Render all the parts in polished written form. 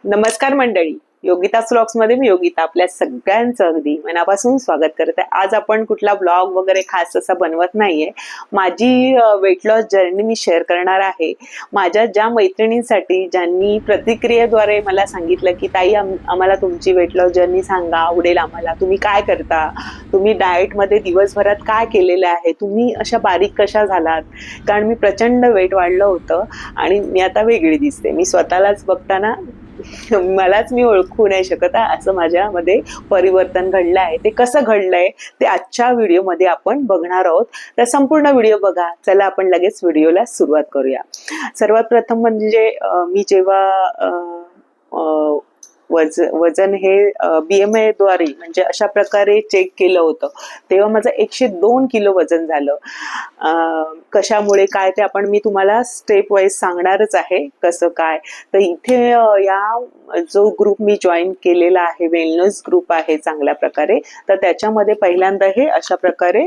नमस्कार मंडळी, योगिता व्लॉग्स मध्ये मी योगिता आपल्या सगळ्यांचं अगदी मनापासून स्वागत करते. आज आपण कुठला ब्लॉग वगैरे खास असा बनवत नाहीये. माझी वेट लॉस जर्नी मी शेअर करणार आहे. माझ्या ज्या मैत्रिणींसाठी ज्यांनी प्रतिक्रियेद्वारे मला सांगितलं की ताई आम्हाला तुमची वेट लॉस जर्नी सांगा, आवडेल आम्हाला, तुम्ही काय करता, तुम्ही डाएट मध्ये दिवसभरात काय केलेलं आहे, तुम्ही अशा बारीक कशा झालात, कारण मी प्रचंड वेट वाढलं होतं आणि मी आता वेगळी दिसते. मी स्वतःलाच बघताना मलाच मी ओळखू नाही शकत असं माझ्यामध्ये परिवर्तन घडलं आहे. ते कसं घडलंय ते आजच्या व्हिडिओमध्ये आपण बघणार आहोत. तर संपूर्ण व्हिडिओ बघा. चला आपण लगेच व्हिडिओला सुरुवात करूया. सर्वात प्रथम म्हणजे मी जेव्हा वजन हे BMI द्वारे म्हणजे अशा प्रकारे चेक केलं होतं, तेव्हा माझं 102 किलो वजन झालं. कशामुळे काय ते मी तुम्हाला स्टेप वाईज सांगणारच आहे कसं काय. तर इथे या जो ग्रुप मी जॉईन केलेला आहे, वेलनेस ग्रुप आहे चांगल्या प्रकारे, तर त्याच्यामध्ये पहिल्यांदा हे अशा प्रकारे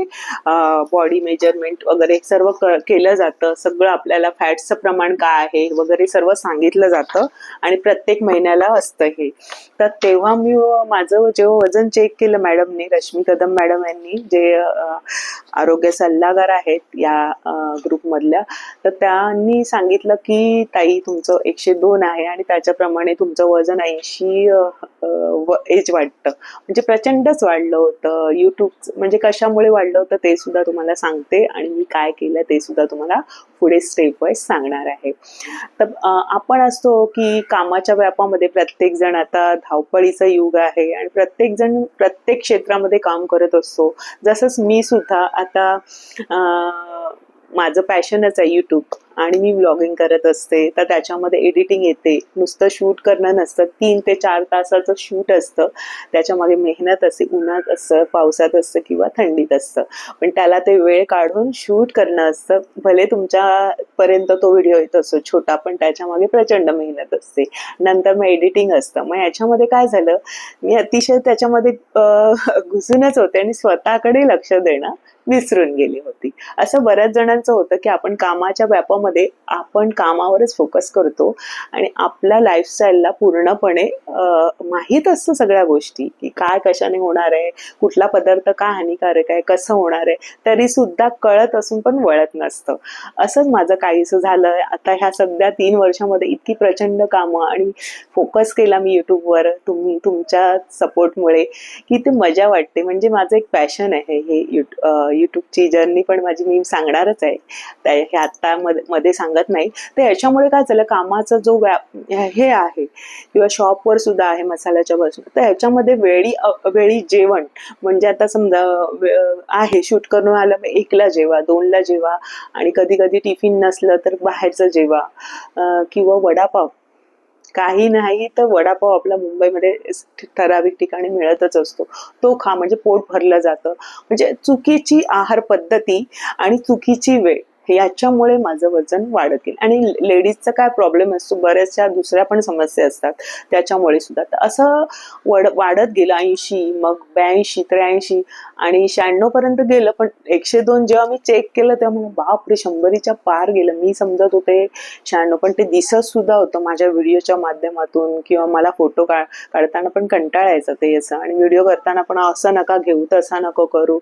बॉडी मेजरमेंट वगैरे सर्व केलं जातं. सगळं आपल्याला फॅट्सचं प्रमाण काय आहे वगैरे सर्व सांगितलं जातं आणि प्रत्येक महिन्याला असतं हे. तर तेव्हा मी माझं जेव्हा वजन चेक केलं मॅडमने, रश्मी कदम मॅडम यांनी, जे आरोग्य सल्लागार आहेत या ग्रुपमधल्या, तर त्यांनी सांगितलं की ताई तुमचं 102 आहे आणि त्याच्याप्रमाणे तुमचं वजन 80 एज वाटतं. म्हणजे प्रचंडच वाढलं होतं. युट्यूब म्हणजे कशामुळे वाढलं होतं ते सुद्धा तुम्हाला सांगते आणि मी काय केलं ते सुद्धा तुम्हाला पुढे स्टेप वाईज सांगणार आहे. तर आपण असतो की कामाच्या व्यापामध्ये प्रत्येक जण, आता धावपळीचं युग आहे आणि प्रत्येक जण प्रत्येक क्षेत्रामध्ये काम करत असतो. जसंच मी सुद्धा आता माझं पॅशनच आहे यूट्यूब आणि मी व्लॉगिंग करत असते. तर त्याच्यामध्ये एडिटिंग येते, नुसतं शूट करणं नसतं. 3 ते 4 तासाचं शूट असतं, त्याच्यामागे मेहनत असते. उन्हात असतं, पावसात असतं किंवा थंडीत असतं, पण त्याला ते वेळ काढून शूट करणं असतं. भले तुमच्यापर्यंत तो व्हिडिओ येत असतो छोटा, पण त्याच्यामागे प्रचंड मेहनत असते. नंतर मग एडिटिंग असतं. मग याच्यामध्ये काय झालं, मी अतिशय त्याच्यामध्ये घुसूनच होते आणि स्वतःकडे लक्ष देणं विसरून गेली होती. असं बऱ्याच जणांचं होतं की आपण कामाच्या व्यापामध्ये आपण कामावरच फोकस करतो आणि आपल्या लाईफस्टाईलला पूर्णपणे माहीत असतं सगळ्या गोष्टी, की काय कशाने होणार आहे, कुठला पदार्थ काय हानिकारक आहे, कसं होणार आहे, तरी सुद्धा कळत असून पण वळत नसतं. असंच माझं काहीसं झालंय. आता ह्या सध्या 3 वर्षामध्ये इतकी प्रचंड कामं आणि फोकस केला मी युट्यूबवर तुमच्या सपोर्टमुळे, की ते मजा वाटते. म्हणजे माझं एक पॅशन आहे हे युट्यूबची जर्नी, पण माझी मी सांगणारच आहे, हे आता मध्ये सांगत नाही. तर याच्यामुळे काय झालं, कामाचा जो हे आहे किंवा शॉपवर सुद्धा आहे मसाल्याच्या बसून, तर ह्याच्यामध्ये वेळी जेवण, म्हणजे आता समजा आहे शूट करून आलं, 1ला जेवा, 2ला जेवा, आणि कधी कधी टिफिन नसलं तर बाहेरचं जेवा, किंवा वडापाव. काही नाही तर वडापाव आपला मुंबईमध्ये ठराविक ठिकाणी मिळतच असतो, तो खा, म्हणजे पोट भरलं जातं. म्हणजे चुकीची आहार पद्धती आणि चुकीची वेळ याच्यामुळे माझं वजन वाढत गेलं. आणि लेडीजचा काय प्रॉब्लेम असतो, बऱ्याचशा दुसऱ्या पण समस्या असतात त्याच्यामुळे सुद्धा. तर असं वाढत गेलं. 80, मग 82, 83 आणि 96 पर्यंत गेलं. पण 102 जेव्हा मी चेक केलं तेव्हा बापरे, 100च्या पार गेलं. मी समजत होते 96, पण ते दिसत सुद्धा होतं माझ्या व्हिडिओच्या माध्यमातून, किंवा मला फोटो काढताना पण कंटाळा यायचा ते असं, आणि व्हिडिओ करताना पण असं नका घेऊ, तसा नको करू.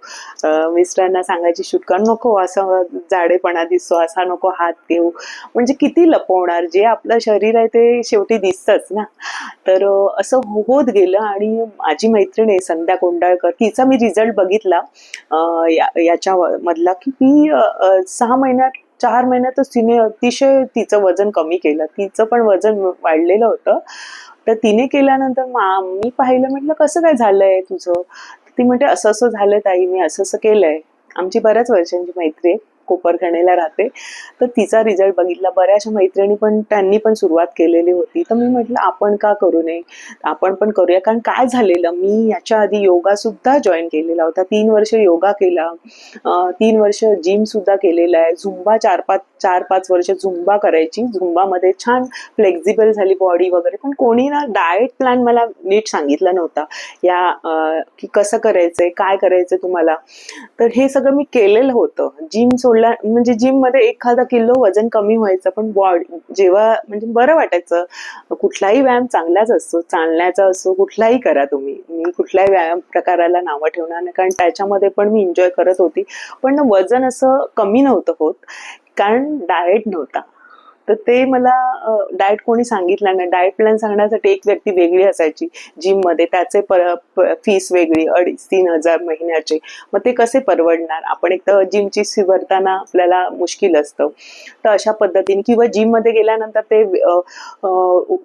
मिस्टरांना सांगायची शूट कर नको, असं जाडेपणा दिसतो, असा नको हात घेऊ. म्हणजे किती लपवणार, जे आपलं शरीर आहे ते शेवटी दिसतच ना. तर असं होत गेलं. आणि माझी मैत्रीण आहे संध्या कोंडाळकर, तिचा मी रिझल्ट बघितला याच्या मधला, की ती 6 महिन्यात 4 महिन्यातच तिने अतिशय तिचं वजन कमी केलं. तिचं पण वजन वाढलेलं होतं. तर तिने केल्यानंतर मी पाहिलं, म्हटलं कसं काय झालंय तुझं. ती म्हणते असं असं झालंय ताई, मी असं असं केलंय. आमची बऱ्याच वर्षांची मैत्री आहे, कोपरखणेला राहते. तर तिचा रिझल्ट बघितला. बऱ्याचशा मैत्रिणी पण, त्यांनी पण सुरुवात केलेली होती. तर मी म्हटलं आपण का करू नये, आपण पण करूया. कारण काय झालेलं, मी याच्या आधी योगा सुद्धा जॉईन केलेला होता. 3 वर्ष योगा केला, 3 वर्ष जिम सुद्धा केलेला आहे. झुंबा 4-5 वर्ष झुंबा करायची. झुंबामध्ये छान फ्लेक्झिबल झाली बॉडी वगैरे. पण कोणी ना डाएट प्लॅन मला नीट सांगितलं नव्हता की कसं करायचंय, काय करायचं तुम्हाला. तर हे सगळं मी केलेलं होतं. जिम सोडलं सोडला म्हणजे जिम मध्ये एखादा किलो वजन कमी व्हायचं, पण बॉडी जेव्हा म्हणजे बरं वाटायचं. कुठलाही व्यायाम चांगलाच असतो, चालण्याचा असो, कुठलाही करा तुम्ही. मी कुठल्याही व्यायाम प्रकाराला नावं ठेवणार नाही, कारण त्याच्यामध्ये पण मी एन्जॉय करत होती. पण वजन असं कमी नव्हतं होत, कारण डाएट नव्हता. तर ते मला डाएट कोणी सांगितलं नाही. डाएट प्लॅन सांगण्यासाठी एक व्यक्ती वेगळी असायची जिम मध्ये, त्याचे फीस वेगळी, 2,500-3,000 महिन्याचे. मग ते कसे परवडणार? आपण एक तर जिमची फी भरताना आपल्याला मुश्किल असतं. तर अशा पद्धतीने किंवा जिम मध्ये गेल्यानंतर ते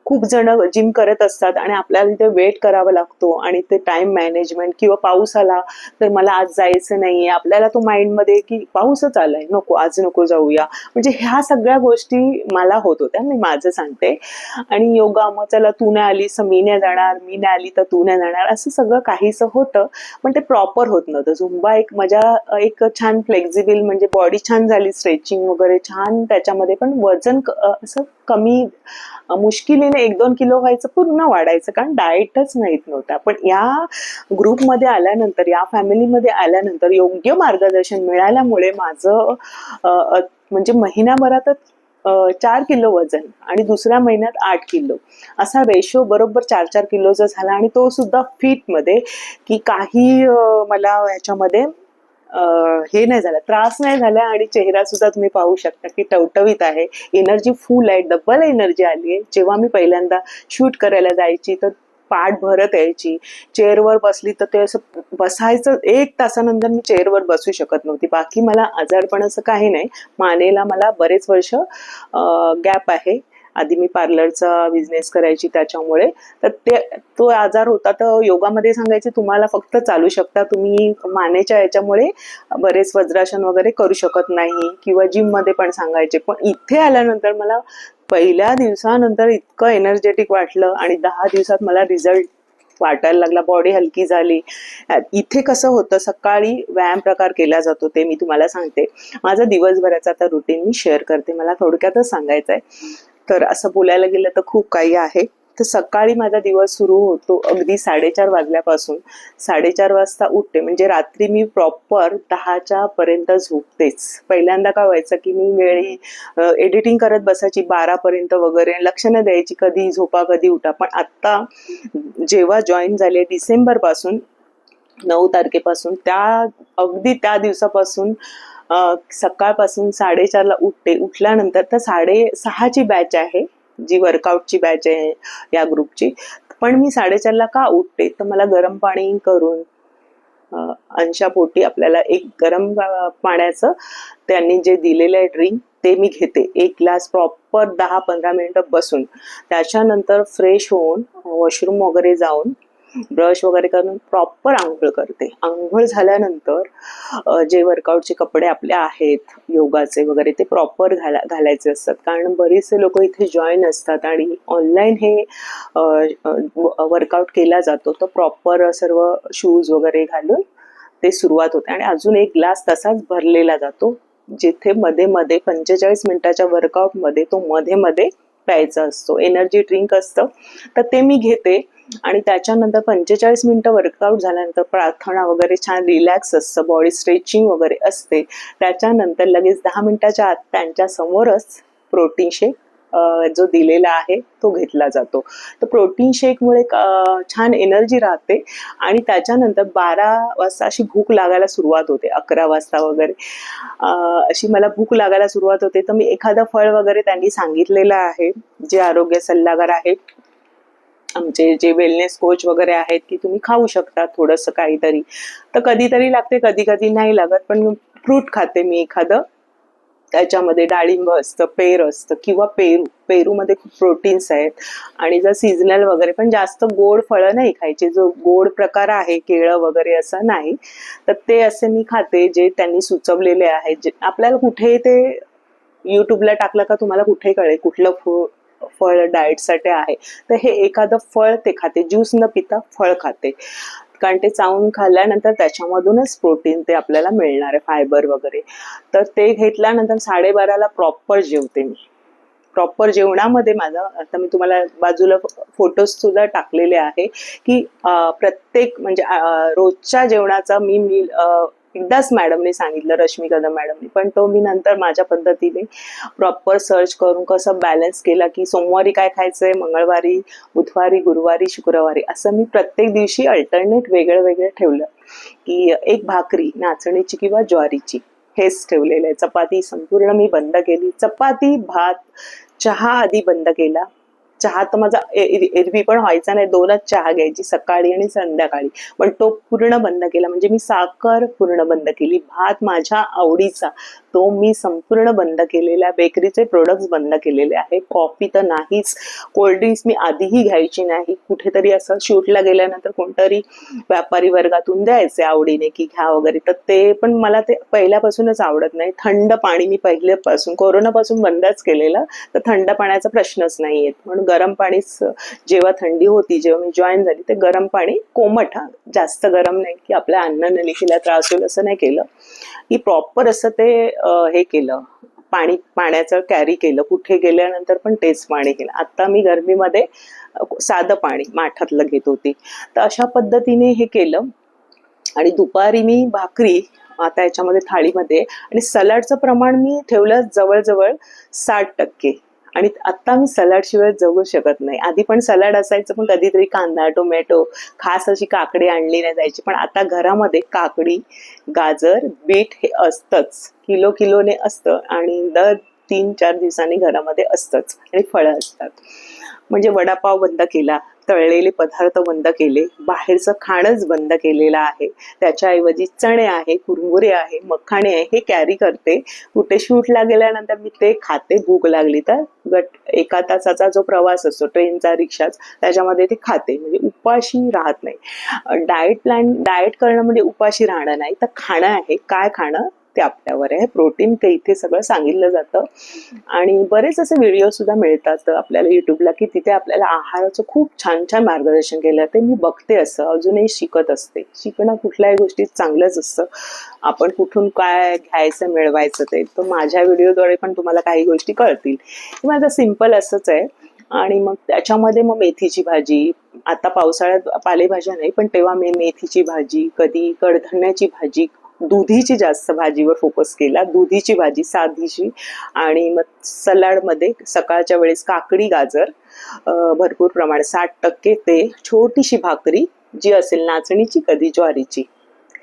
खूप जण जिम करत असतात आणि आपल्याला तिथे वेट करावा लागतो, आणि ते टाइम मॅनेजमेंट, किंवा पाऊस आला तर मला आज जायचं नाहीये, आपल्याला तो माइंड मध्ये की पाऊसच आलाय, नको आज नको जाऊया. म्हणजे ह्या सगळ्या गोष्टी मला होत होत्या, मी माझं सांगते. आणि योगा, मग चला तू नाही आलीस तर मी नाही जाणार, मी नाही आली तर तू नाही जाणार, असं सगळं काहीसं होतं. पण ते प्रॉपर होत नव्हतं. झुंबा एक एक छान फ्लेक्झिबल, म्हणजे बॉडी छान झाली, स्ट्रेचिंग वगैरे छान त्याच्यामध्ये, पण वजन असं कमी मुश्किलीने 1-2 किलो व्हायचं, पूर्ण वाढायचं, कारण डाएटच माहित नव्हता. पण या ग्रुपमध्ये आल्यानंतर, या फॅमिलीमध्ये आल्यानंतर योग्य मार्गदर्शन मिळाल्यामुळे माझं म्हणजे महिन्याभरातच 4 किलो वजन, आणि दुसऱ्या महिन्यात 8 किलो, असा रेशो बरोबर 4-4 किलोचा झाला. आणि तो सुद्धा फिट मध्ये, की काही मला ह्याच्यामध्ये हे नाही झालं, त्रास नाही झाला. आणि चेहरा सुद्धा तुम्ही पाहू शकता की टवटवीत आहे, एनर्जी फुल आहे, डबल एनर्जी आली आहे. जेव्हा मी पहिल्यांदा शूट करायला जायची तर पाठ भरत यायची, चेअरवर बसली तर ते असं बसायचं, 1 तासानंतर मी चेअरवर बसू शकत नव्हती. बाकी मला आजारपण असं काही नाही. मानेला मला बरेच वर्ष गॅप आहे, आधी मी पार्लरचा बिझनेस करायची त्याच्यामुळे. तर तो आजार होता. तर योगामध्ये सांगायचे तुम्हाला फक्त चालू शकता तुम्ही, मानेच्या याच्यामुळे बरेच वज्रासन वगैरे करू शकत नाही, किंवा जिम मध्ये पण सांगायचे. पण इथे आल्यानंतर मला पहिल्या दिवसानंतर इतकं एनर्जेटिक वाटलं, आणि 10 दिवसात मला रिझल्ट वाटायला लागला, बॉडी हलकी झाली. इथे कसं होतं, सकाळी व्यायाम प्रकार केला जातो, ते मी तुम्हाला सांगते. माझा दिवसभराचा आता रुटीन मी शेअर करते, मला थोडक्यातच सांगायचं आहे. तर असं बोलायला गेलं तर खूप काही आहे. तर सकाळी माझा दिवस सुरू होतो अगदी 4:30 वाजल्यापासून. 4:30 वाजता उठते, म्हणजे रात्री मी प्रॉपर 10च्या पर्यंत झोपतेच. पहिल्यांदा काय व्हायचं की मी वेळी एडिटिंग करत बसायची 12 पर्यंत वगैरे, लक्ष न द्यायची कधी झोपा कधी उठा. पण आता जेव्हा जॉईन झाले डिसेंबर पासून, 9 तारखेपासून, अगदी त्या दिवसापासून सकाळपासून 4:30ला उठते. उठल्यानंतर तर 6:30ची बॅच आहे, जी वर्कआउटची बॅच आहे या ग्रुपची. पण मी 4:30ला का उठते, तर मला गरम पाणी करून अंशापोटी आपल्याला एक गरम पाण्याचं त्यांनी जे दिलेलं आहे ड्रिंक, ते मी घेते 1 ग्लास प्रॉपर 10-15 मिनिटं बसून. त्याच्यानंतर फ्रेश होऊन वॉशरूम वगैरे जाऊन ब्रश वगैरे करून प्रॉपर आंघोळ करते. आंघोळ झाल्यानंतर जे वर्कआउटचे कपडे आपले आहेत योगाचे वगैरे, ते प्रॉपर घालायचे असतात, कारण बरेचसे लोक इथे जॉईन असतात आणि ऑनलाईन हे वर्कआउट केला जातो. तर प्रॉपर सर्व शूज वगैरे घालून ते सुरुवात होते, आणि अजून 1 ग्लास तसाच भरलेला जातो, जिथे मध्ये मध्ये 45 मिनिटाच्या वर्कआउट मध्ये तो मध्ये मध्ये प्यायचा असतो. एनर्जी ड्रिंक असतं, तर ते मी घेते. आणि त्याच्यानंतर 45 मिनिटं वर्कआउट झाल्यानंतर प्रार्थना वगैरे, छान रिलॅक्स असतं, बॉडी स्ट्रेचिंग वगैरे असते. त्याच्यानंतर लगेच 10 मिनिटाच्या आत त्यांच्या समोरच प्रोटीन शेक जो दिलेला आहे तो घेतला जातो. तर प्रोटीन शेकमुळे छान एनर्जी राहते. आणि त्याच्यानंतर 12 वाजता अशी भूक लागायला सुरुवात होते, 11 वाजता वगैरे अशी मला भूक लागायला सुरुवात होते. तर मी एखादं फळ वगैरे, त्यांनी सांगितलेलं आहे, जे आरोग्य सल्लागार आहेत, आमचे जे वेलनेस कोच वगैरे आहेत, की तुम्ही खाऊ शकता थोडंसं काहीतरी. तर कधीतरी लागते, कधी कधी नाही लागत. पण फ्रूट खाते मी एखादं, त्याच्यामध्ये डाळिंब असतं, पेर असतं, किंवा पेरूमध्ये खूप प्रोटीन्स आहेत. आणि जर सीझनल वगैरे, पण जास्त गोड फळं नाही खायचे, जो गोड प्रकार आहे केळं वगैरे असं नाही. तर ते असे मी खाते, जे त्यांनी सुचवलेले आहे. जे आपल्याला कुठे ते युट्यूबला टाकलं का तुम्हाला कुठे कळेल कुठलं फळ डाएटसाठी आहे. तर हे एखादं फळ ते खाते, ज्यूस न पिता फळ खाते, कारण ते चावून खाल्ल्यानंतर त्याच्यामधूनच प्रोटीन ते आपल्याला मिळणार आहे, फायबर वगैरे. तर ते घेतल्यानंतर 12:30ला प्रॉपर जेवते मी. प्रॉपर जेवणामध्ये माझं, आता मी तुम्हाला बाजूला फोटोज सुद्धा टाकलेले आहे, की प्रत्येक म्हणजे रोजच्या जेवणाचा मी एकदाच मॅडमने सांगितलं, रश्मी कदम मॅडमने, पण तो मी नंतर माझ्या पद्धतीने प्रॉपर सर्च करून कसं बॅलन्स केला, की सोमवारी काय खायचंय, मंगळवारी, बुधवारी, गुरुवारी, शुक्रवारी असं मी प्रत्येक दिवशी अल्टरनेट वेगळं वेगळं ठेवलं, की एक भाकरी नाचणीची किंवा ज्वारीची हेच ठेवलेलं आहे. चपाती संपूर्ण मी बंद केली. चपाती, भात, चहा आधी बंद केला. चहा तर माझा एरवी पण व्हायचा नाही, 2च चहा घ्यायची, सकाळी आणि संध्याकाळी, पण तो पूर्ण बंद केला. म्हणजे मी साखर पूर्ण बंद केली. भात माझ्या आवडीचा तो मी संपूर्ण बंद केलेला. बेकरीचे प्रोडक्ट्स बंद केलेले आहे. कॉफी तर नाहीच. कोल्ड्रिंक्स मी आधीही घ्यायची नाही. कुठेतरी असं शूटला गेल्यानंतर कोणतरी व्यापारी वर्गातून द्यायचे आवडीने की घ्या वगैरे, तर ते पण मला ते पहिल्यापासूनच आवडत नाही. थंड पाणी मी पहिल्यापासून कोरोनापासून बंदच केलेलं, तर थंड पाण्याचा प्रश्नच नाही येत. म्हणून गरम पाणीच, जेव्हा थंडी होती, जेव्हा मी जॉईन झाली, ते गरम पाणी कोमट, जास्त गरम नाही की आपल्या अन्न नलिकेला त्रास होईल असं नाही केलं, की प्रॉपर असं ते हे केलं, पाण्याचं कॅरी केलं. कुठे गेल्यानंतर पण तेच पाणी केलं. आता मी गरमीमध्ये साधं पाणी माठातलं घेत होते. तर अशा पद्धतीने हे केलं. आणि दुपारी मी भाकरी, आता याच्यामध्ये थाळीमध्ये, आणि सलाडचं प्रमाण मी ठेवलं जवळजवळ 60%. आणि आता मी सलाड शिवाय जगू शकत नाही. आधी पण सलाड असायचं, पण कधीतरी कांदा, टोमॅटो, खास अशी काकडी आणली नाही जायची. पण आता घरामध्ये काकडी, गाजर, बीट हे असतंच, किलोने असतं, आणि दर 3-4 दिवसांनी घरामध्ये असतंच, आणि फळं असतात. म्हणजे वडापाव बंद केला, तळलेले पदार्थ बंद केले, बाहेरचं खाणंच बंद केलेलं आहे. त्याच्याऐवजी चणे आहे, कुरमुरे आहे, मखाणे आहे, हे कॅरी करते. कुठे शूटला गेल्यानंतर मी ते खाते. भूक लागली तर 1 तासाचा जो प्रवास असतो ट्रेनचा, रिक्षाच, त्याच्यामध्ये ते खाते. म्हणजे उपाशी राहत नाही. डाएट करणं म्हणजे उपाशी राहणं नाही, तर खाणं आहे. काय खाणं ते आपल्यावर आहे. प्रोटीन ते इथे सगळं सांगितलं जातं. आणि बरेच असे व्हिडिओ सुद्धा मिळतात आपल्याला युट्यूबला, की तिथे आपल्याला आहाराचं खूप छान छान मार्गदर्शन केलं. ते मी बघते, असं अजूनही शिकत असते. शिकणं कुठल्याही गोष्टीत चांगलंच असतं. आपण कुठून काय घ्यायचं, मिळवायचं, ते तर माझ्या व्हिडिओद्वारे पण तुम्हाला काही गोष्टी कळतील. माझं सिम्पल असंच आहे. आणि मग त्याच्यामध्ये मग मेथीची भाजी, आता पावसाळ्यात पालेभाज्या नाही, पण तेव्हा मी मेथीची भाजी, कधी कडधान्याची भाजी, दुधीची जास्त भाजीवर फोकस केला, दुधीची भाजी साधीशी. आणि मग सलाडमध्ये सकाळच्या वेळेस काकडी, गाजर भरपूर प्रमाणात, 60% ते, छोटीशी भाकरी जी असेल नाचणीची, कधी ज्वारीची,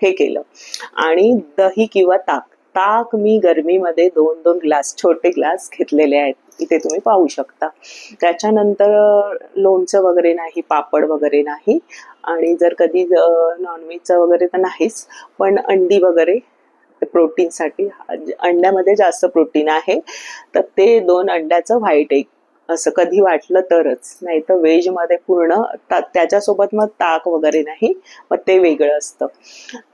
हे केलं. आणि दही किंवा ताक. ताक मी गरमीमध्ये 2-2 ग्लास, छोटे ग्लास घेतलेले आहेत, इथे तुम्ही पाहू शकता. त्याच्यानंतर लोणचं वगैरे नाही, पापड वगैरे नाही. आणि जर कधी नॉनव्हेजचं वगैरे तर नाहीच, पण अंडी वगैरे प्रोटीनसाठी, अंड्यामध्ये जास्त प्रोटीन आहे, तर ते 2 अंड्याचं व्हाईट एग, असं कधी वाटलं तरच. नाही तर व्हेजमध्ये पूर्ण त्याच्यासोबत मग ताक वगैरे नाही, मग ते वेगळं असतं.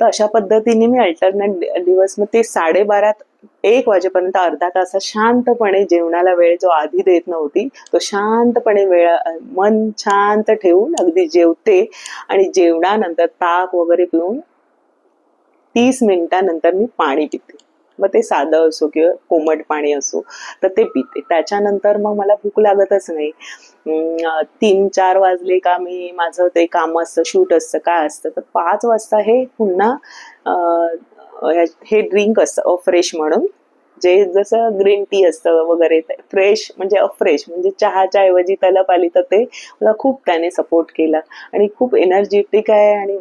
तर अशा पद्धतीने मी अल्टरनेट दिवस, मग ते 12:30 1 वाजेपर्यंत अर्धा तास शांतपणे, जेवणाला वेळ जो आधी देत नव्हती, तो शांतपणे मन शांत ठेवून अगदी जेवते. आणि जेवणानंतर ताक वगैरे पिऊन 30 मिनिटानंतर मी पाणी पिते. मग ते साधं असो किंवा कोमट पाणी असो, तर ते पिते. त्याच्यानंतर मग मला भूक लागतच नाही. 3-4 वाजले का मी, माझं ते काम असतं, शूट असतं, काय असतं, तर 5 वाजता हे पुन्हा हे ड्रिंक असतं फ्रेश म्हणून, जे जसं ग्रीन टी असतं वगैरे, फ्रेश म्हणजे अफ्रेश, म्हणजे चहाच्या ऐवजी तलप आली, तर ते मला खूप त्याने सपोर्ट केला. आणि खूप एनर्जेटिक आहे, आणि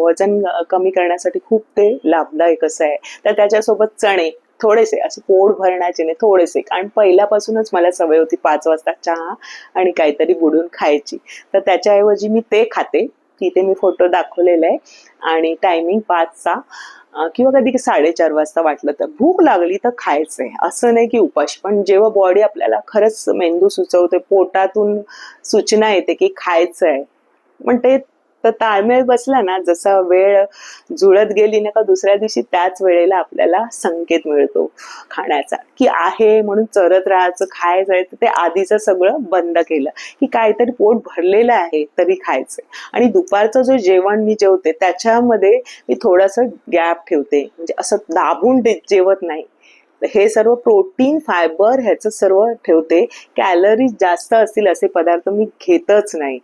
वजन कमी करण्यासाठी खूप ते लाभदायक असं आहे. तर त्याच्यासोबत चणे थोडेसे, असे पोट भरण्याचे नाही, थोडेसे, कारण पहिल्यापासूनच मला सवय होती 5 वाजता चहा आणि काहीतरी बुडून खायची. तर त्याच्याऐवजी मी ते खाते. तिथे मी फोटो दाखवलेला आहे. आणि टायमिंग 5चा, किंवा कधी 4:30 वाजता वाटलं तर. भूक लागली तर खायचंय, असं नाही की उपाशी. पण जेव्हा बॉडी आपल्याला खरंच, मेंदू सुचवते, पोटातून सूचना येते की खायचंय, पण ते तर ताळमेळ बसला ना, जसा वेळ जुळत गेली ना, का दुसऱ्या दिवशी त्याच वेळेला आपल्याला संकेत मिळतो खाण्याचा, की आहे म्हणून चरत राहायचं, खायचंय. तर ते आधीचं सगळं बंद केलं, की काहीतरी पोट भरलेलं आहे तरी खायचंय. आणि दुपारचं जो जेवण मी जेवते, त्याच्यामध्ये मी थोडंसं गॅप ठेवते. म्हणजे असं दाबून जेवत नाही, हे सर्व प्रोटीन फायबर ह्याचं सर्व ठेवते. कॅलरीज जास्त असतील असे पदार्थ मी घेतच नाही.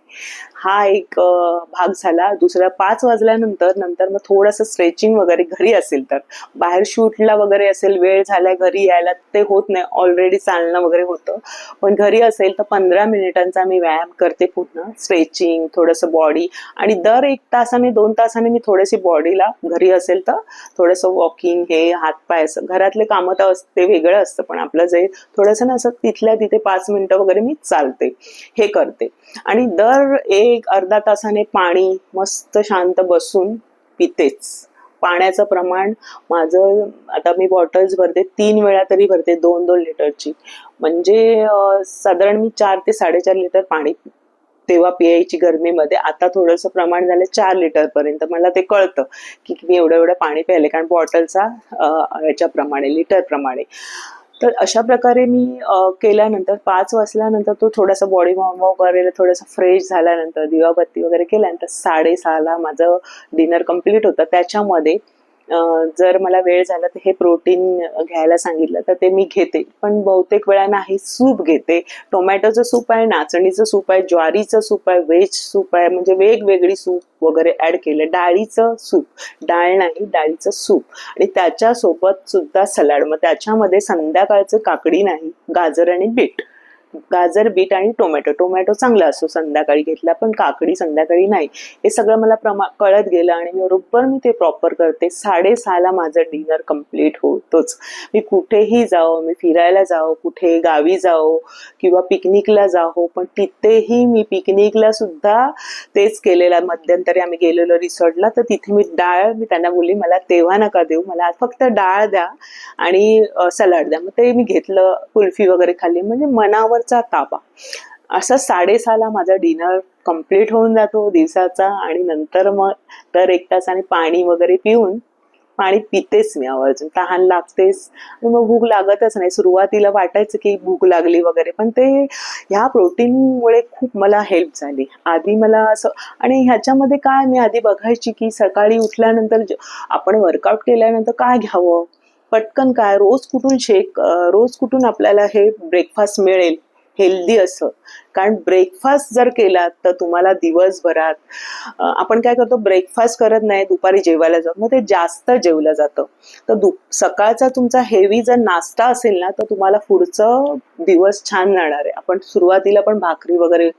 हा एक भाग झाला. दुसरा 5 वाजल्यानंतर मग थोडंसं स्ट्रेचिंग वगैरे घरी असेल तर, बाहेर शूटला वगैरे असेल, वेळ झालाय घरी यायला ते होत नाही, ऑलरेडी चालणं वगैरे होतं, पण घरी असेल तर 15 मिनिटांचा मी व्यायाम करते. पूर्ण स्ट्रेचिंग, थोडंसं बॉडी, आणि दर 1 तासाने 2 तासाने मी थोडीशी बॉडीला, घरी असेल तर थोडंसं वॉकिंग, हे हातपाय, असं घरातले कामं तर ते वेगळं असतं, पण आपलं जे थोडंसं ना असं तिथल्या तिथे 5 मिनिटं वगैरे मी चालते, हे करते. आणि दर 1 अर्धा तासाने पाणी मस्त शांत बसून पितेच. पाण्याचं प्रमाण माझं, आता मी बॉटल्स भरते, 3 वेळा तरी भरते, 2-2 लिटरची. म्हणजे साधारण मी 4 ते 4.5 लिटर पाणी तेव्हा पियायची गरमीमध्ये. आता थोडंसं प्रमाण झालं 4 लिटर पर्यंत. मला ते कळतं की मी एवढं पाणी प्यायले, कारण बॉटलचा याच्याप्रमाणे, लिटर प्रमाणे. तर अशा प्रकारे मी केल्यानंतर 5 वाजल्यानंतर तो थोडासा बॉडी वॉर्म वगैरे थोडंसं फ्रेश झाल्यानंतर, दिवाबत्ती वगैरे केल्यानंतर 6:30ला माझं डिनर कम्प्लीट होतं. त्याच्यामध्ये जर मला वेळ झाला तर हे प्रोटीन घ्यायला सांगितलं तर ते मी घेते, पण बहुतेक वेळा नाही, सूप घेते. टोमॅटोचं सूप आहे, नाचणीचं सूप आहे, ज्वारीचं सूप आहे, व्हेज सूप आहे, म्हणजे वेगवेगळी सूप वगैरे ऍड केले. डाळीचं सूप, डाळ नाही, डाळीचं सूप, आणि त्याच्यासोबत सुद्धा सलाड. मग त्याच्यामध्ये संध्याकाळचं काकडी नाही, गाजर आणि बीट, गाजर, बीट आणि टोमॅटो. टोमॅटो चांगला असतो संध्याकाळी घेतला, पण काकडी संध्याकाळी नाही. हे सगळं मला कळत गेलं आणि बरोबर मी ते प्रॉपर करते. 6:30ला माझं डिनर कम्प्लीट होतोच. मी कुठेही जाओ, मी फिरायला जाओ, कुठे गावी जाओ किंवा पिकनिकला जाओ, पण तिथेही मी पिकनिकला सुद्धा तेच केलेलं. मध्यंतरी आम्ही गेलेलो रिसॉर्टला, तर तिथे मी त्यांना बोलली मला तेव्हा नका देऊ, मला फक्त डाळ द्या आणि सलाड द्या. मग ते मी घेतलं, कुल्फी वगैरे खाल्ली, म्हणजे मनावरचा ताबा. असं 6:30ला माझा डिनर कम्प्लीट होऊन जातो दिवसाचा. आणि नंतर मग दर 1 तासाने पाणी वगैरे पिऊन, पाणी पितेच मी आवर्जून, तहान लागतेच, आणि मग भूक लागतच नाही. सुरुवातीला वाटायचं की भूक लागली वगैरे, पण ते ह्या प्रोटीनमुळे खूप मला हेल्प झाली. आधी मला असं, आणि ह्याच्यामध्ये काय, मी आधी बघायची की सकाळी उठल्यानंतर आपण वर्कआउट केल्यानंतर काय घ्यावं, पटकन काय, रोज कुठून आपल्याला हे ब्रेकफास्ट मिळेल हेल्दी असं. कारण ब्रेकफास्ट जर केला तर तुम्हाला दिवसभरात, आपण काय करतो, ब्रेकफास्ट करत नाही, दुपारी जेवायला जातो, मग ते जास्त जेवलं जातं. तर सकाळचा तुमचा हेवी जर नाश्ता असेल ना, तर तुम्हाला पुढचं दिवस छान जाणार आहे. आपण सुरुवातीला पण भाकरी वगैरे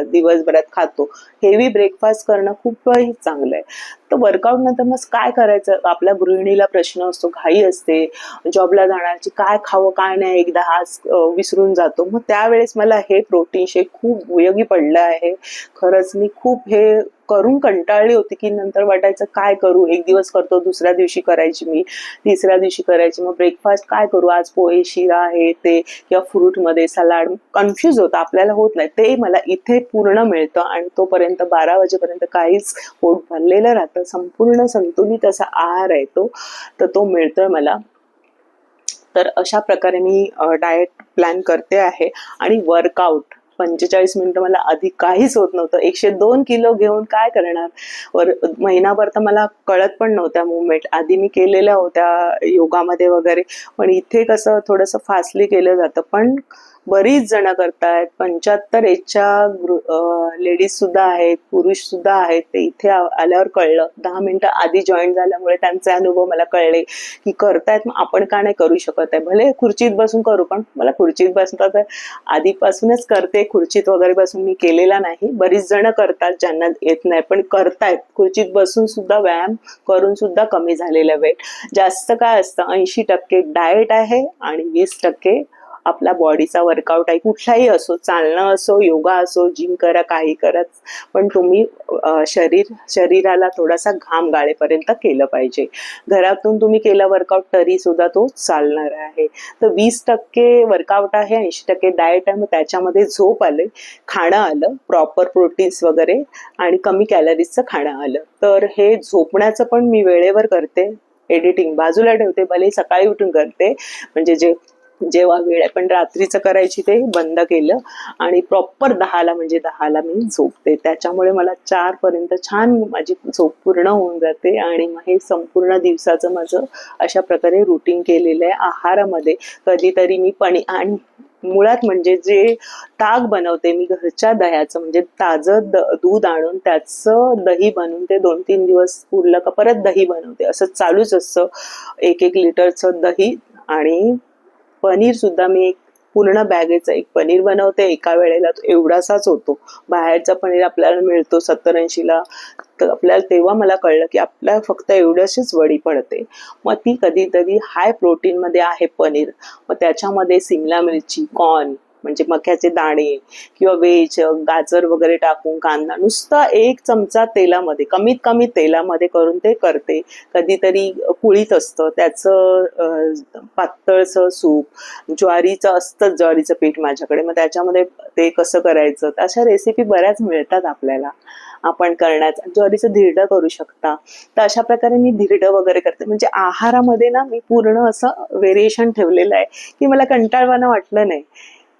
दिवसभरात खातो. हेवी ब्रेकफास्ट करणं खूपही चांगलं आहे. तर वर्कआउट नंतर मग काय करायचं, आपल्या गृहिणीला प्रश्न असतो, घाई असते, जॉबला जाण्याची, काय खावं काय नाही, एकदा आज विसरून जातो. मग त्यावेळेस मला हे प्रोटीन शेक खूप उपयोगी पडलं आहे. खरंच मी खूप हे करून कंटाळली होती, की नंतर वाटायचं काय करू, एक दिवस करतो, दुसऱ्या दिवशी करायची मी, तिसऱ्या दिवशी करायची, मग ब्रेकफास्ट काय करू, आज पोहे, शिरा, हे ते, किंवा फ्रूटमध्ये सलाड, कन्फ्यूज होतं, आपल्याला होत नाही. ते मला इथे पूर्ण मिळतं, आणि तोपर्यंत 12 वाजेपर्यंत काहीच, पोट भरलेलं राहतं, संपूर्ण संतुलित असा आहार आहे तो, तर तो मिळतोय मला. तर अशा प्रकारे मी डाएट प्लॅन करते आहे. आणि वर्कआउट 45 मिनिटं मला आधी काहीच होत नव्हतं. 102 किलो घेऊन काय करणार, महिनाभर तर मला कळत पण नव्हत्या मुवमेंट. आधी मी केलेल्या होत्या योगामध्ये वगैरे, पण इथे कसं थोडंसं फास्टली केलं जातं, पण बरीच जण करतायत. 75 एजच्या लेडीज सुद्धा आहेत, पुरुष सुद्धा आहेत. ते इथे आल्यावर कळलं, 10 मिनिटं आधी जॉईन झाल्यामुळे त्यांचे अनुभव मला कळले की करतायत, मग आपण का नाही करू शकत आहे. भले खुर्चीत बसून करू, पण मला खुर्चीत बसता तर आधीपासूनच करते, खुर्चीत वगैरे बसून मी केलेला नाही. बरीच जण करतात ज्यांना येत नाही, पण करतायत, खुर्चीत बसून सुद्धा, व्यायाम करून सुद्धा कमी झालेला वेट. जास्त काय असतं, 80% डाएट आहे आणि 20% आपला बॉडीचा वर्कआउट आहे. कुठलाही असो, चालणं असो, योगा असो, जिम करा, काही करा, पण तुम्ही शरीराला थोडासा घाम गाळेपर्यंत केलं पाहिजे. घरातून तुम्ही केला वर्कआउट तरी सुद्धा तो चालणार आहे. तर 20% वर्कआउट आहे, 80% डाएट आहे. मग त्याच्यामध्ये झोप आले, खाणं आलं, प्रॉपर प्रोटीन्स वगैरे, आणि कमी कॅलरीजचं खाणं आलं. तर हे झोपण्याचं पण मी वेळेवर करते. एडिटिंग बाजूला ठेवते, भले सकाळी उठून करते, म्हणजे जे जेव्हा वेळ आहे, पण रात्रीचं करायची ते बंद केलं आणि प्रॉपर 10ला म्हणजे 10ला मी झोपते. त्याच्यामुळे मला 4 पर्यंत छान माझी झोप पूर्ण होऊन जाते आणि मग हे संपूर्ण दिवसाचं माझं अशा प्रकारे रुटीन केलेलं आहे. आहारामध्ये कधीतरी मी आणि मुळात म्हणजे जे ताक बनवते मी घरच्या दह्याचं, म्हणजे ताजं दूध आणून त्याचं दही बनवून ते 2-3 दिवस उरलं का परत दही बनवते. असं चालूच असतं. 1-1 लिटरचं दही आणि पनीर सुद्धा मी एक पूर्ण बॅगेचं एक पनीर बनवते एका वेळेला. एवढासाच होतो. बाहेरचा पनीर आपल्याला मिळतो 70-80ला, तर आपल्याला तेव्हा मला कळलं की आपल्याला फक्त एवढ्याशीच वडी पडते. मग ती कधीतरी हाय प्रोटीन मध्ये आहे पनीर, मग त्याच्यामध्ये सिमला मिरची, कॉर्न म्हणजे मक्याचे दाणे किंवा वेज गाजर वगैरे टाकून कांदा नुसता 1 चमचा तेलामध्ये, कमीत कमी तेलामध्ये करून ते करते. कधीतरी कुळीत असतं त्याचं पातळचं सूप, ज्वारीचं असतं, ज्वारीचं पीठ माझ्याकडे, मग त्याच्यामध्ये ते कसं करायचं, अशा रेसिपी बऱ्याच मिळतात आपल्याला आपण करण्याचं. ज्वारीचं धिरडं करू शकता. तर अशा प्रकारे मी धिरडं वगैरे करते. म्हणजे आहारामध्ये ना मी पूर्ण असं व्हेरिएशन ठेवलेलं आहे की मला कंटाळवाणं वाटलं नाही.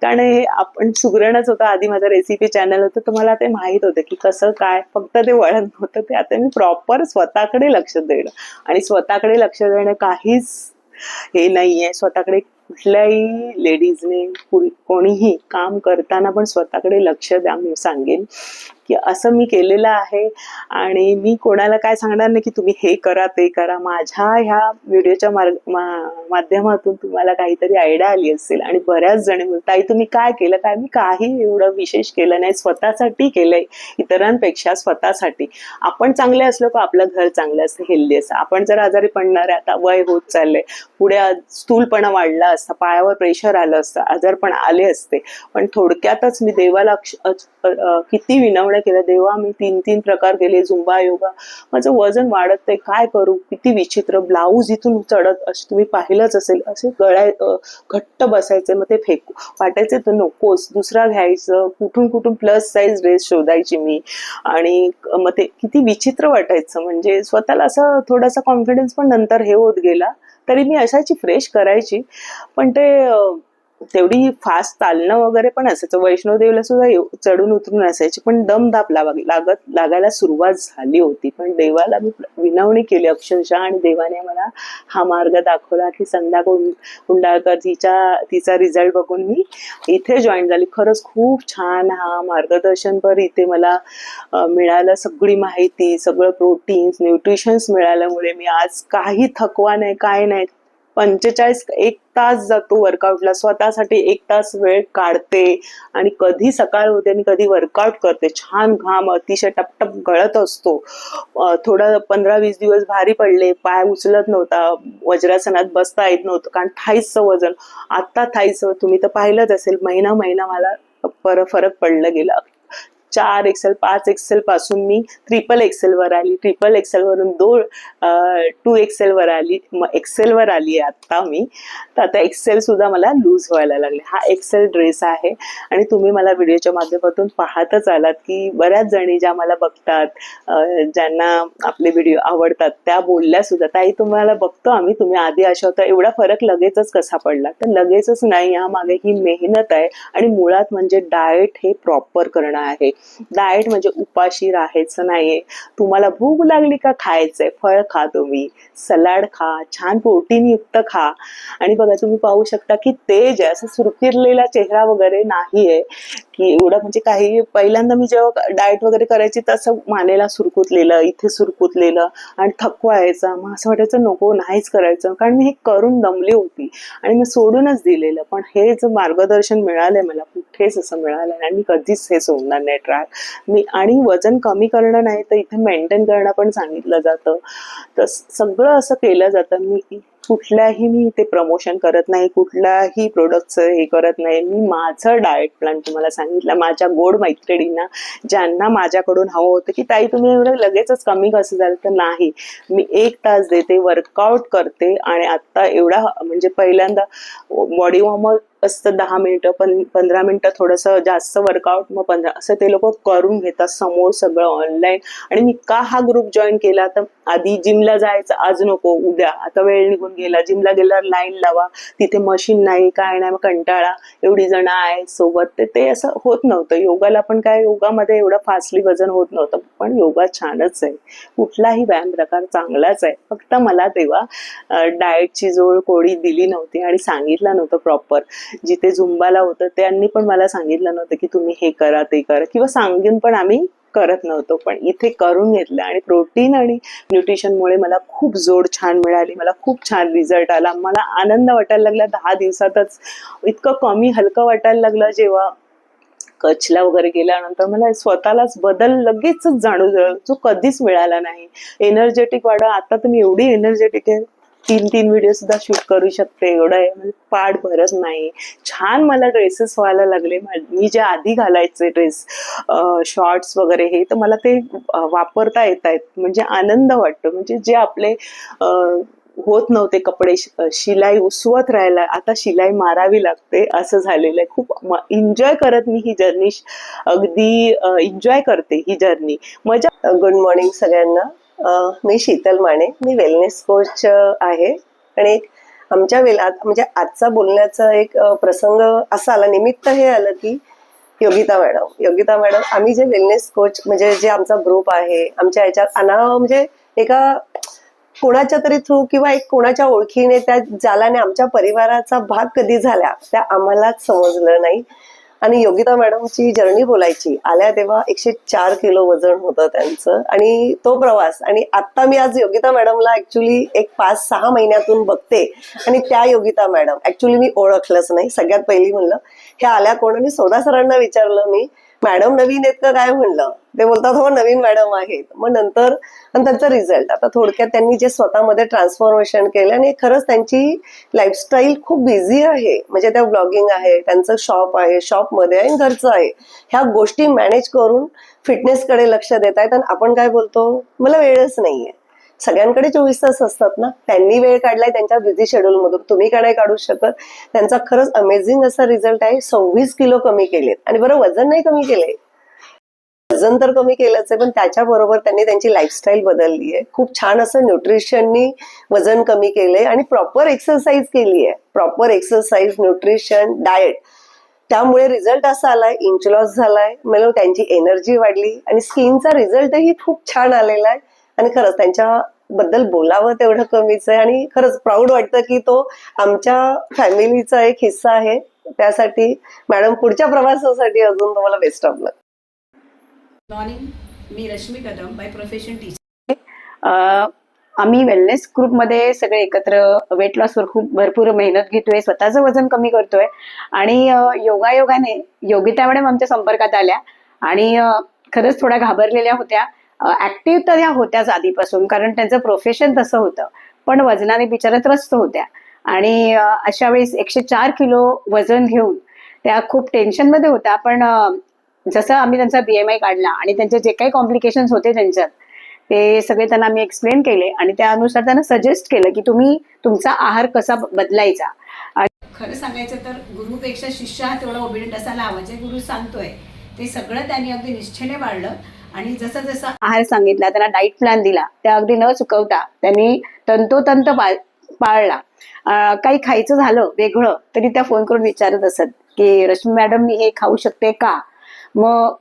कारण हे आपण सुगरणच होतं आधी, माझं रेसिपी चॅनल होतं, तर मला ते माहित होतं की कसं काय, फक्त ते वळण होतं. ते आता मी प्रॉपर स्वतःकडे लक्ष देणं, आणि स्वतःकडे लक्ष देणं काहीच हे नाहीये. स्वतःकडे कुठल्याही लेडीजने कोणीही काम करताना पण स्वतःकडे लक्ष द्या. मी सांगेन की असं मी केलेलं आहे आणि मी कोणाला काय सांगणार नाही की तुम्ही हे करा ते करा. माझ्या ह्या व्हिडिओच्या माध्यमातून तुम्हाला काहीतरी आयडिया आली असेल आणि बऱ्याच जणी ताई तुम्ही काय केलं काय. मी काही एवढं विशेष केलं नाही, स्वतःसाठी केलंय, इतरांपेक्षा स्वतःसाठी. आपण चांगले असलो का आपलं घर चांगलं असतं, हेल्दी असतं. आपण जर आजारी पडणार आहे, आता वय होत चाललंय, पुढे स्थूलपणा वाढला असता, पायावर प्रेशर आलं असतं, आजारपण आले असते. पण थोडक्यातच मी देवाला किती विनवण्या केल्या. देवा मी 3 प्रकार केले, झुंबा, योगा, माझं वजन वाढत आहे, काय करू. किती विचित्र ब्लाऊज इथून चढत, असं तुम्ही पाहिलंच असेल, असे घट्ट बसायचे, मग ते फेकू वाटायचे तर नकोच, दुसरा घ्यायचं. कुठून प्लस साईज ड्रेस शोधायची मी, आणि मग ते किती विचित्र वाटायचं. म्हणजे स्वतःला असं थोडासा कॉन्फिडन्स पण नंतर हे होत गेला. तरी मी असायची, फ्रेश करायची, पण ते तेवढी फास्ट चालणं वगैरे पण असायचं. वैष्णोदेवीला सुद्धा चढून उतरून असायची, पण दमदाप लागायला सुरुवात झाली होती. पण देवाला मी विनवणी केली अक्षरशः, आणि देवाने मला हा मार्ग दाखवला की संध्या कुंडाळकर तिचा रिझल्ट बघून मी इथे जॉईन झाली. खरंच खूप छान हा मार्गदर्शनपर इथे मला मिळालं. सगळी माहिती, सगळं प्रोटीन्स, न्यूट्रिशन्स मिळाल्यामुळे मी आज काही थकवा नाही, काय नाही. 1 तास जातो वर्कआउटला, स्वतःसाठी 1 तास वेळ काढते, आणि कधी सकाळ होते आणि कधी वर्कआउट करते. छान घाम अतिशय टपटप गळत असतो. थोडं 15-20 दिवस भारी पडले, पाय उचलत नव्हता, वज्रासनात बसता येत नव्हतं, कारण थाईचं वजन. आता थाईचं तुम्ही तर पाहिलंच असेल, महिना मला फरक पडलं गेला. 4 एक्सेल 5 एक्सेल पासून मी XXL वर आली, XXL वरून 2 एक्सेल वर आली, मग एक्सेल वर आली आहे आता मी. तर आता एक्सेल सुद्धा मला लूज व्हायला लागले. हा एक्सेल ड्रेस आहे, आणि तुम्ही मला व्हिडिओच्या माध्यमातून पाहतच आलात की बऱ्याच जणी ज्या मला बघतात, ज्यांना आपले व्हिडिओ आवडतात, त्या बोलल्या सुद्धा, ताई तुम्हाला बघतो आम्ही, तुम्ही आधी अशा होता, एवढा फरक लगेचच कसा पडला. तर लगेचच नाही, यामागे ही मेहनत आहे. आणि मुळात म्हणजे डाएट हे प्रॉपर करणं आहे. डाएट म्हणजे उपाशी राहायचं नाहीये. तुम्हाला भूक लागली का खायचंय, फळ खा, तुम्ही सलाड खा, छान प्रोटीन युक्त खा. आणि बघा तुम्ही पाहू शकता की तेज आहे, असं सुरकिरलेला चेहरा वगैरे नाहीये की एवढं. म्हणजे काही पहिल्यांदा मी जेव्हा डाएट वगैरे करायची तसं मानेला सुरकुतलेलं, इथे सुरकुतलेलं, आणि थकवा यायचा. मग असं वाटायचं नको, नाहीच करायचं, कारण मी हे करून दमली होती आणि मी सोडूनच दिलेलं. पण हे जे मार्गदर्शन मिळालंय मला, कुठेच असं मिळालं नाही. मी कधीच हे सोडणार नाही ट्रॅक मी. आणि वजन कमी करणं नाही तर इथे मेंटेन करणं पण सांगितलं जातं. तर सगळं असं केलं जातं. मी इथे प्रमोशन करत नाही, कुठल्याही प्रोडक्टचं हे करत नाही. मी माझं डाएट प्लॅन तुम्हाला सांगितलं. माझ्या गोड मैत्रिणींना, ज्यांना माझ्याकडून हवं होतं की ताई तुम्ही एवढं लगेचच कमी कसं झालं, तर नाही, मी 1 तास देते, वर्कआउट करते. आणि आता एवढा म्हणजे पहिल्यांदा बॉडी वॉर्मर असतं 10 मिनिटं, 15 मिनिटं थोडंसं जास्त वर्कआउट, मग 15 असं ते लोक करून घेतात समोर सगळं ऑनलाईन. आणि मी का हा ग्रुप जॉईन केला, तर आधी जिमला जायचं, आज नको उद्या, आता वेळ निघून गेला, जिमला गेल्यावर लाईन लावा, तिथे मशीन नाही काय नाही, मग कंटाळा, एवढी जण आहे सोबत, ते असं होत नव्हतं. योगाला पण काय, योगामध्ये एवढं फास्टली वजन होत नव्हतं. पण योगा छानच आहे, कुठलाही व्यायाम प्रकार चांगलाच आहे. फक्त मला तेव्हा डाएटची जोड कोणी दिली नव्हती आणि सांगितलं नव्हतं प्रॉपर. जिथे झुंबाला होतं त्यांनी पण मला सांगितलं नव्हतं की तुम्ही हे करा ते करा, किंवा सांगून पण आम्ही करत नव्हतो. पण इथे करून घेतलं आणि प्रोटीन आणि न्यूट्रिशनमुळे मला खूप जोड छान मिळाली, मला खूप छान रिझल्ट आला. मला आनंद वाटायला लागला 10 दिवसातच. इतकं कमी हलकं वाटायला लागलं. जेव्हा कच्छला वगैरे गेल्यानंतर मला स्वतःलाच बदल लगेचच जाणवला, जो कधीच मिळाला नाही. एनर्जेटिक वाढ, आता तर मी एवढी एनर्जेटिक आहे, 3 व्हिडिओ सुद्धा शूट करू शकते, एवढं आहे. म्हणजे पाठ भरत नाही. छान मला ड्रेसेस व्हायला लागले. मी जे आधी घालायचे ड्रेस, शॉर्ट्स वगैरे, हे तर मला ते वापरता येत आहेत. म्हणजे आनंद वाटतो. म्हणजे जे आपले होत नव्हते कपडे, शिलाई उसवत राहायला, आता शिलाई मारावी लागते, असं झालेलं आहे. खूप एन्जॉय करत मी ही जर्नी, अगदी एन्जॉय करते ही जर्नी. मजा. गुड मॉर्निंग सगळ्यांना. मी शीतल माने, मी वेलनेस कोच आहे. आणि आमच्या म्हणजे आजचा बोलण्याचा एक प्रसंग असा आला, निमित्त हे आलं की योगिता मॅडम आम्ही जे वेलनेस कोच, म्हणजे जे आमचा ग्रुप आहे, आमच्या ह्याच्यात म्हणजे एका कोणाच्या तरी थ्रू किंवा एक कोणाच्या ओळखीने त्या जालाने आमच्या परिवाराचा भाग कधी झाल्या त्या आम्हालाच समजलं नाही. आणि योगिता मॅडमची जर्नी बोलायची आल्या तेव्हा 104 किलो वजन होतं त्यांचं. आणि तो प्रवास, आणि आता मी आज योगिता मॅडमला ऍक्च्युली एक 5-6 महिन्यातून बघते. आणि त्या योगिता मॅडम ऍक्च्युली मी ओळखलंच नाही. सगळ्यात पहिली म्हणलं हे आल्या कोण, आणि सोडा सरांना विचारलं मी, मॅडम नवीन आहेत का काय म्हणलं. ते बोलतात हो नवीन मॅडम आहेत. मग नंतर आणि त्यांचा रिझल्ट, आता थोडक्यात त्यांनी जे स्वतःमध्ये ट्रान्सफॉर्मेशन केलं, आणि खरंच त्यांची लाईफस्टाईल खूप बिझी आहे. म्हणजे त्या ब्लॉगिंग आहे, त्यांचं शॉप आहे, शॉपमध्ये आहे, घरचं आहे, ह्या गोष्टी मॅनेज करून फिटनेसकडे लक्ष देत आहेत. आणि आपण काय बोलतो, मला वेळच नाहीये. सगळ्यांकडे 24 तास असतात ना. त्यांनी वेळ काढलाय त्यांच्या बिझी शेड्यूल मधून, तुम्ही का नाही काढू शकत. त्यांचा खरंच अमेझिंग असा रिझल्ट आहे. 26 किलो कमी केलेत. आणि बरं, वजन नाही कमी केलंय, वजन तर कमी केलंच आहे, पण त्याच्याबरोबर त्यांनी त्यांची लाईफस्टाईल बदलली आहे. खूप छान असं न्यूट्रिशननी वजन कमी केलंय आणि प्रॉपर एक्सरसाइज केली आहे. प्रॉपर एक्सरसाइज, न्यूट्रिशन, डाएट, त्यामुळे रिझल्ट असा आलाय, इंच लॉस झालाय, म्हणजे त्यांची एनर्जी वाढली आणि स्किनचा रिझल्टही खूप छान आलेला आहे. आणि खरंच त्यांच्याबद्दल बोलावं तेवढं कमीच आहे. आणि खरंच प्राऊड वाटतं की तो आमच्या फॅमिलीचा एक हिस्सा आहे. त्यासाठी मॅडम पुढच्या प्रवासासाठी अजून तुम्हाला best of luck. Morning, me Rashmi Kadam, by profession teacher. आम्ही वेलनेस ग्रुपमध्ये सगळे एकत्र वेट लॉसवर खूप भरपूर मेहनत घेतोय, स्वतःचं वजन कमी करतोय. आणि योगायोगाने योगिता मॅडम आमच्या संपर्कात आल्या आणि खरंच थोड्या घाबरलेल्या होत्या. ऍक्टिव्ह तर त्या होत्याच आधीपासून, कारण त्यांचं प्रोफेशन तसं होतं, पण वजनाने बिचारा त्रस्त होत्या. आणि अशा वेळेस 104 किलो वजन घेऊन त्या खूप टेन्शनमध्ये होत्या. पण जसं आम्ही त्यांचा BMI काढला आणि त्यांचे जे काही कॉम्प्लिकेशन्स होते त्यांच्यात, ते सगळे त्यांना आम्ही एक्सप्लेन केले आणि त्यानुसार त्यांना सजेस्ट केलं की तुम्ही तुमचा आहार कसा बदलायचा. खरं सांगायचं तर गुरुपेक्षा शिष्य हा तेवढा ओबिडियंट असायला हवा. जे गुरु सांगतोय ते सगळं त्यांनी अगदी निष्ठेने पाळलं. आणि जसं जसं आहार सांगितला, त्यांना डाईट प्लॅन दिला, त्या अगदी न चुकवता त्यांनी तंतोतंत पाळला. काही खायचं झालं वेगळं तरी त्या फोन करून विचारत असत की रश्मी मॅडम मी हे खाऊ शकते का. मग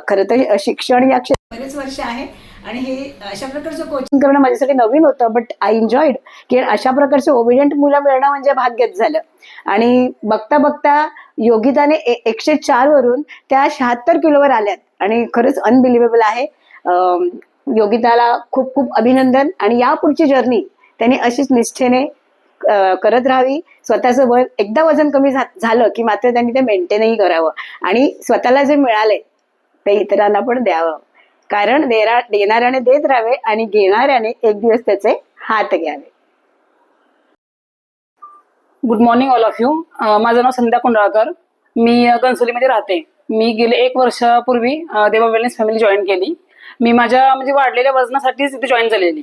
खरं तर शिक्षण या बरेच वर्ष आहे आणि हे अशा प्रकारचं कोचिंग करणं माझ्यासाठी नवीन होतं, बट आय एन्जॉयड. की अशा प्रकारचे ओबिडियंट मुलं मिळणं म्हणजे भाग्यच झालं. आणि बघता बघता योगिताने 104 वरून त्या 76 किलोवर आल्यात आणि खरंच अनबिलिव्हेबल आहे. योगिताला खूप खूप अभिनंदन. आणि यापुढची जर्नी त्यांनी अशीच निष्ठेने करत राहावी. स्वतःचं एकदा वजन कमी झालं की मात्र त्यांनी ते मेंटेनही करावं आणि स्वतःला जे मिळालंय ते इतरांना पण द्यावं. कारण देणाऱ्याने देत राहावे आणि घेणाऱ्याने एक दिवस त्याचे हात घ्यावे. Good morning all of you. माझं नाव संध्या कुंडळकर, मी घनसोलीमध्ये राहते. मी गेले 1 वर्षापूर्वी देवा वेलनेस फॅमिली जॉईन केली. मी माझ्या म्हणजे वाढलेल्या वजनासाठीच इथे जॉईन झालेली.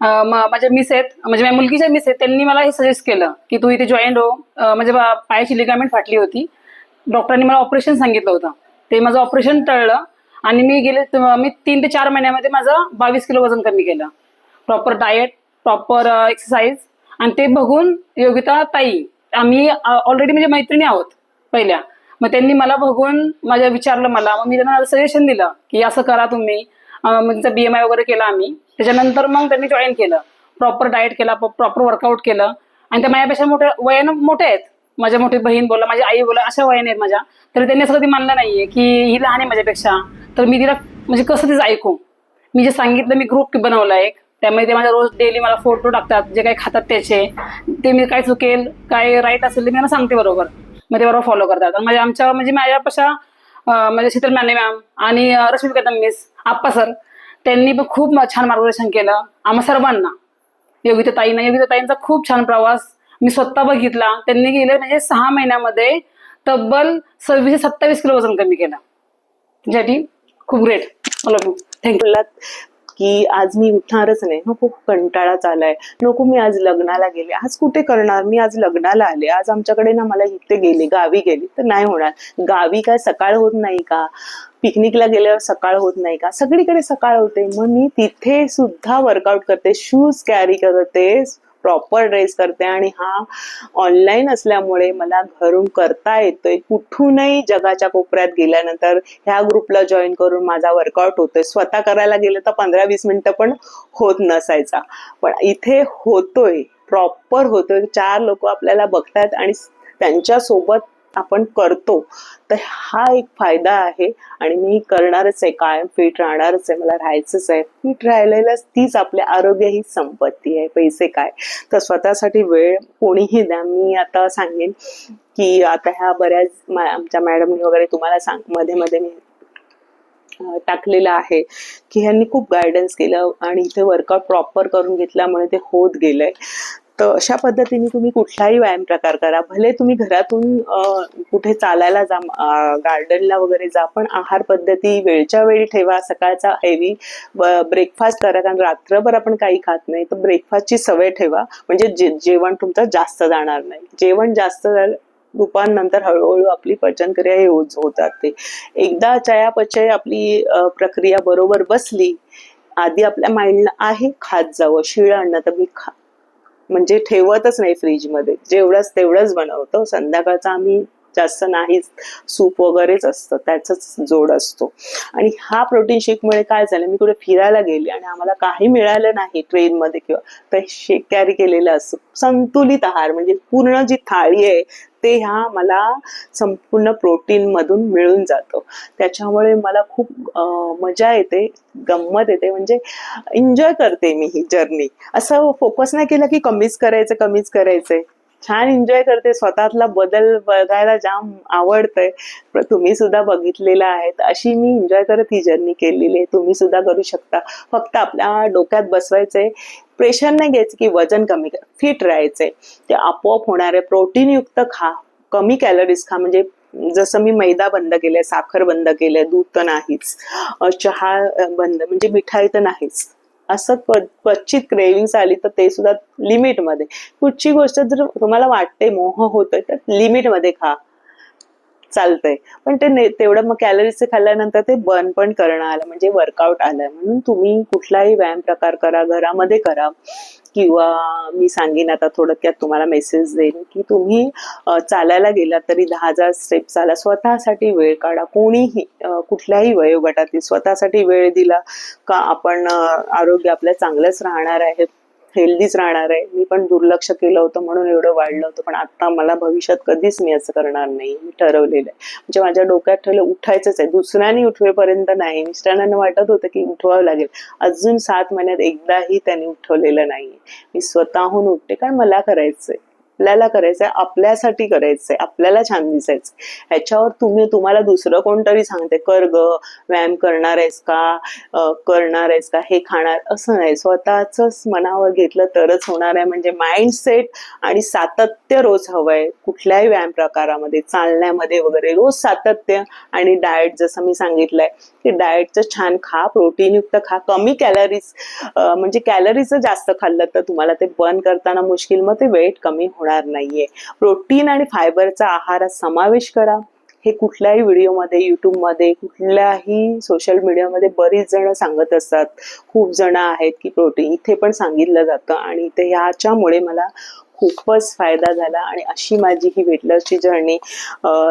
माझ्या मिस आहेत, म्हणजे माझ्या मुलगीच्या मिस आहेत, त्यांनी मला हे सजेस्ट केलं की तू इथे जॉईन हो. म्हणजे पायाची लिगामेंट फाटली होती. डॉक्टरांनी मला ऑपरेशन सांगितलं होतं. ते माझं ऑपरेशन टळलं आणि मी 3 ते 4 महिन्यामध्ये माझं 22 किलो वजन कमी केलं. Proper diet, proper exercise. आणि ते बघून योगिता ताई, आम्ही ऑलरेडी म्हणजे मैत्रिणी आहोत पहिल्या. मग त्यांनी मला बघून विचारलं मला, मग मी त्यांना सजेशन दिलं की असं करा तुम्ही. मग त्यांचा BMI वगैरे केला आम्ही. त्याच्यानंतर मग त्यांनी जॉईन केलं. प्रॉपर डाएट केला, प्रॉपर वर्कआउट केलं. आणि त्या माझ्यापेक्षा वयानं मोठ्या आहेत. माझ्या मोठी बहीण बोला, माझी आई बोला, अशा वयाने आहेत माझ्या. तरी त्यांनी असं कधी मानलं नाहीये की ही लहान आहे माझ्यापेक्षा. तर मी तिला म्हणजे कसं तिचं ऐकू. मी जे सांगितलं, मी ग्रुप बनवला एक. त्यामुळे ते माझ्या रोज डेली मला फोटो टाकतात, जे काही खातात त्याचे. ते मी काय चुकेल, काय राईट असेल ते मी त्यांना सांगते बरोबर. मग ते बरोबर फॉलो करतात. आणि माझ्यापेक्षा म्हणजे शीतल माने मॅम आणि रश्मी कदम मिस, आप्पा सर, त्यांनी पण खूप छान मार्गदर्शन केलं आम्हा सर्वांना. योगिता ताईंचा खूप छान प्रवास मी स्वतः बघितला. त्यांनी गेले म्हणजे 6 महिन्यामध्ये तब्बल 26 ते 27 किलो वजन कमी केलं. ज्यासाठी खूप ग्रेट. थँक्यू. बोललात की आज मी उठणारच नाही, खूप कंटाळाच आलाय, नको मी आज लग्नाला गेले, आज कुठे करणार, मी आज लग्नाला आले, आज आमच्याकडे ना मला इथे गेले, गावी गेली, तर नाही होणार. गावी काय सकाळ होत नाही का? पिकनिकला गेल्यावर सकाळ होत नाही का? सगळीकडे सकाळ होते. मग मी तिथे सुद्धा वर्कआउट करते, शूज कॅरी करते, प्रॉपर ड्रेस करते. आणि हा ऑनलाईन असल्यामुळे मला घरून करता येतोय. कुठूनही जगाच्या कोपऱ्यात गेल्यानंतर ह्या ग्रुपला जॉईन करून माझा वर्कआउट होतोय. स्वतः करायला गेलं तर 15-20 मिनिटं पण होत नसायचा, पण इथे होतोय, प्रॉपर होतोय. 4 लोक आपल्याला बघतात आणि त्यांच्या सोबत आपण करतो, तर हा एक फायदा आहे. आणि मी करणारच आहे, कायम फिट राहणारच आहे, मला राहायचंच आहे. फिट राहिलेलंच तीच आपल्या आरोग्य ही संपत्ती आहे, पैसे काय. तर स्वतःसाठी वेळ कोणीही द्या. मी आता सांगेन की आता ह्या बऱ्याच आमच्या मॅडमनी वगैरे तुम्हाला मध्ये मध्ये मी टाकलेलं आहे की ह्यांनी खूप गायडन्स केलं आणि इथे वर्कआउट प्रॉपर करून घेतल्यामुळे ते होत गेलंय. तर अशा पद्धतीने तुम्ही कुठलाही व्यायाम प्रकार करा, भले तुम्ही घरातून कुठे चालायला जा, गार्डनला वगैरे जा, पण आहार पद्धती वेळच्या वेळी ठेवा. सकाळचा हेवी ब्रेकफास्ट करा, कारण रात्रभर आपण काही खात नाही, तर ब्रेकफास्टची सवय ठेवा, म्हणजे जेवण तुमचं जास्त जाणार नाही. जेवण जास्त झालं दुपारनंतर हळूहळू आपली पचनक्रिया हे होत जाते. एकदा चयापचय आपली प्रक्रिया बरोबर बसली, आधी आपल्या माइंडला आहे खात जावं, शिळं अन्न तर मी म्हणजे ठेवतच नाही फ्रीजमध्ये, जेवढंच तेवढंच बनवतो. संध्याकाळचा आम्ही जास्त नाहीच, सूप वगैरेच असतं, त्याचाच जोड असतो. आणि हा प्रोटीन शेकमुळे काय झालं, मी कुठे फिरायला गेले आणि आम्हाला काही मिळालं नाही ट्रेनमध्ये किंवा, तर शेक कॅरी केलेलं असतं. संतुलित आहार म्हणजे पूर्ण जी थाळी आहे ते ह्या मला संपूर्ण प्रोटीन मधून मिळून जातं. त्याच्यामुळे मला खूप मजा येते, गंमत येते, म्हणजे एन्जॉय करते मी ही जर्नी. असं फोकस नाही केलं की कमीच करायचंय. छान एन्जॉय करते, स्वतःतला बदल बघायला जाम आवडतंय. तुम्ही सुद्धा बघितलेलं आहे, अशी मी एन्जॉय करत ही जर्नी केलेली आहे. तुम्ही सुद्धा करू शकता. फक्त आपल्या डोक्यात बसवायचंय, प्रेशर नाही घ्यायचं की वजन कमी कर, फिट राहायचंय. ते आपोआप होणार आहे. प्रोटीनयुक्त खा, कमी कॅलरीज खा. म्हणजे जसं मी मैदा बंद केलंय, साखर बंद केलंय, दूध तर नाहीच, चहा बंद, म्हणजे मिठाई तर नाहीच. असं क्वचित क्रेविंग्स आली तर ते सुद्धा लिमिटमध्ये. कुठची गोष्ट जर तुम्हाला वाटते मोह होतोय तर लिमिटमध्ये खा, चालतंय. पण ते तेवढं मग कॅलरीजचे खाल्ल्यानंतर ते बर्न पण करणं आलं, म्हणजे वर्कआउट आलं. म्हणून तुम्ही कुठलाही व्यायाम प्रकार करा, घरामध्ये करा, किंवा मी सांगेन आता थोडक्यात तुम्हाला मेसेज देईन की तुम्ही चालायला गेलात तरी 10,000 स्टेप चाला. स्वतःसाठी वेळ काढा. कोणीही कुठल्याही वयोगटातील स्वतःसाठी वेळ दिला का आपण आरोग्य आपलं चांगलंच राहणार आहे, हेल्दीच राहणार आहे. मी पण दुर्लक्ष केलं होतं म्हणून एवढं वाढलं होतं, पण आता मला भविष्यात कधीच मी असं करणार नाही, मी ठरवलेलं आहे. म्हणजे माझ्या डोक्यात ठरलं उठायचंच आहे, दुसऱ्याने उठवेपर्यंत नाही. मिस्टरांना वाटत होतं की उठवावं लागेल, अजून 7 महिन्यात एकदाही त्यांनी उठवलेलं नाही. मी स्वतःहून उठते, कारण मला करायचंय. आपल्याला करायचंय, आपल्यासाठी करायचंय, आपल्याला छान दिसायचं. ह्याच्यावर तुम्हाला दुसरं कोणतरी सांगते कर ग, व्यायाम करणार आहेस का, हे खाणार, असं नाही. स्वतःच मनावर घेतलं तरच होणार आहे. म्हणजे माइंडसेट आणि सातत्य रोज हवंय. कुठल्याही व्यायाम प्रकारामध्ये, चालण्यामध्ये वगैरे रोज सातत्य. आणि डाएट जसं मी सांगितलंय की डाएटचं छान खा, प्रोटीनयुक्त खा, कमी कॅलरीज, म्हणजे कॅलरीज जास्त खाल्लं तर तुम्हाला ते बर्न करताना मुश्किल, मग ते वेट कमी होणार नाहीये. प्रोटीन आणि फायबरचा आहारात समावेश करा. हे कुठल्याही व्हिडिओमध्ये, युट्यूबमध्ये, कुठल्याही सोशल मीडियामध्ये बरीच जण सांगत असतात. खूप जण आहेत की प्रोटीन, इथे पण सांगितलं जातं. आणि इथे ह्याच्यामुळे मला खूपच फायदा झाला. आणि अशी माझी ही वेट लॉसची जर्नी